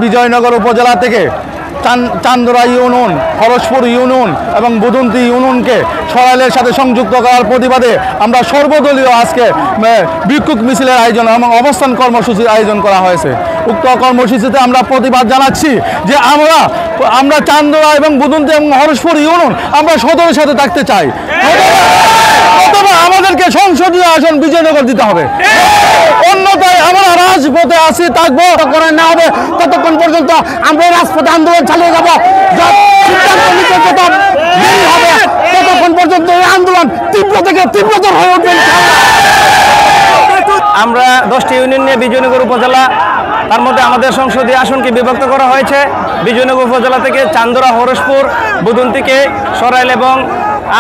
বিজয়নগর উপজেলা থেকে Chandra union, Harashpur union এবং বুদন্তি ইউনিয়নকে সরাইলের সাথে সংযুক্ত করার প্রতিবাদে আমরা সর্বদলীয় আজকে বিক্ষোভ মিছিলের আয়োজন এবং অবস্থান কর্মসূচির আয়োজন করা হয়েছে। উক্ত কর্মসূচিতে আমরা প্রতিবাদ জানাচ্ছি যে আমরা চান্দরা এবং বুদন্তি এবং হরসপুর ইউনিয়ন আমরা সদরের সাথে থাকতে চাই, অথবা আমাদেরকে সংসদীয় আসন বিজয়নগর দিতে হবে, অন্যথায় আমরা রাজপথে আসি থাকবো করে না হবে ততক্ষণ পর্যন্ত আমরা রাজপথে আন্দোলন চালিয়ে যাবো। ততক্ষণ পর্যন্ত এই আন্দোলন তীব্র থেকে তীব্রতর হয়ে উঠবে। আমরা 10টি ইউনিয়ন নিয়ে বিজয়নগর উপজেলা, তার মধ্যে আমাদের সংসদীয় আসনকে বিভক্ত করা হয়েছে। বিজয়নগর উপজেলা থেকে চান্দরা, হরসপুর, বুদন্তিকে সরাইল এবং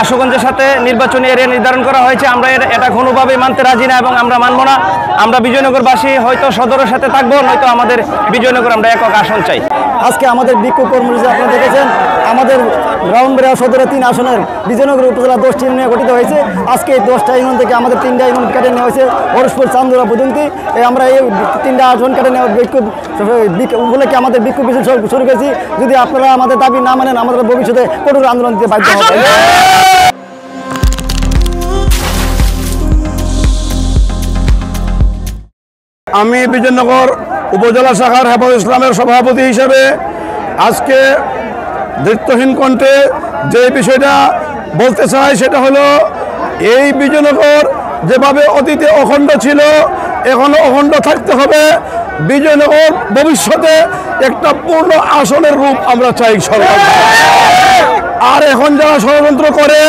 আশুগঞ্জের সাথে নির্বাচনী এরিয়া নির্ধারণ করা হয়েছে। আমরা এটা কোনোভাবেই মানতে রাজি না এবং আমরা মানব না। আমরা বিজয়নগরবাসী হয়তো সদরের সাথে থাকবো, নয়তো আমাদের বিজয়নগর আমরা একক আসন চাই। আজকে আমাদের বিক্ষোভ কর্মসূচি আপনারা দেখেছেন, আমাদের ব্রাহ্মণবাড়িয়া সদরে 3 আসনের বিজয়নগর উপজেলা 10টি ইউনিয়নে গঠিত হয়েছে। আজকে এই 10টা ইউনিয়ন থেকে আমাদের 3টা ইউনিয়ন কেটে নেওয়া হয়েছে, হরসপুর, চান্দরা, বুদন্তি। আমরা এই 3টা আসন কেটে নেওয়ার বিক্ষোভ উপলক্ষে আমাদের বিক্ষোভ মিছিল শুরু করেছি। যদি আপনারা আমাদের দাবি না মানেন, আমাদের ভবিষ্যতে কঠোর আন্দোলন দিতে বাধ্য হবে। আমি বিজয়নগর উপজেলা শাখার হেফাজত ইসলামের সভাপতি হিসেবে আজকে দায়িত্বহীন কণ্ঠে যে বিষয়টা বলতে চাই সেটা হলো, এই বিজয়নগর যেভাবে অতীতে অখণ্ড ছিল এখনো অখণ্ড থাকতে হবে। বিজয়নগর ভবিষ্যতে একটা পূর্ণ আসনের রূপ আমরা চাই সরকার। আর এখন যারা ষড়যন্ত্র করে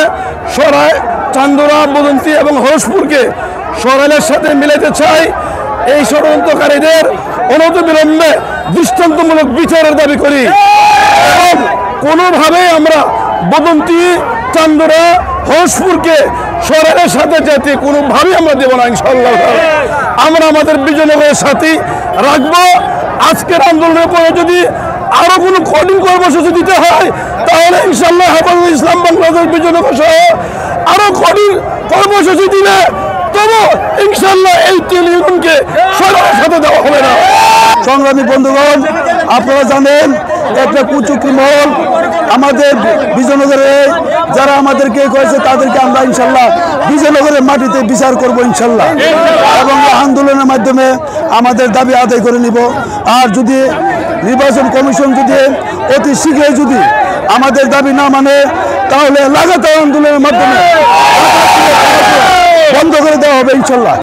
চান্দরা, বুদন্তি এবং হরসপুরকে সরাইলের সাথে মিলাতে চাই, এই ষড়যন্ত্রকারীদের অনতিবিলম্বে দৃষ্টান্তমূলক বিচারের দাবি করি। এবং কোনোভাবেই আমরা বুদন্তি, চান্দরা, হরসপুরকে সরাইলের সাথে যেতে কোনোভাবেই আমরা দেব না। ইনশাআল্লাহ আমরা আমাদের বিজয়নগরের সাথে রাখবো। আজকের আন্দোলনের পরে যদি আরো কোনো কঠিন কর্মসূচি দিতে হয় তাহলে ইনশাআল্লাহ হেফাজত ইসলাম বাংলাদেশ বিজয়নগর সহ আরো কঠিন কর্মসূচি দিলে তবু ইনশাআল্লাহ এই 3 ইউনিয়নকে সরকারের সাথে দেওয়া হবে না। সংগ্রামী বন্ধুগণ, আপনারা জানেন একটা কুচুক্রি মহল আমাদের বিজয়নগরে যারা আমাদেরকে করেছে তাদেরকে আমরা ইনশাআল্লাহ বিজয়নগরের মাটিতে বিচার করব ইনশাআল্লাহ, এবং আন্দোলনের মাধ্যমে আমাদের দাবি আদায় করে নিব। আর যদি নির্বাচন কমিশন যদি অতি শীঘ্রই যদি আমাদের দাবি না মানে তাহলে লাগাতার আন্দোলনের মাধ্যমে বন্ধ করে দেওয়া হবে ইনশাআল্লাহ।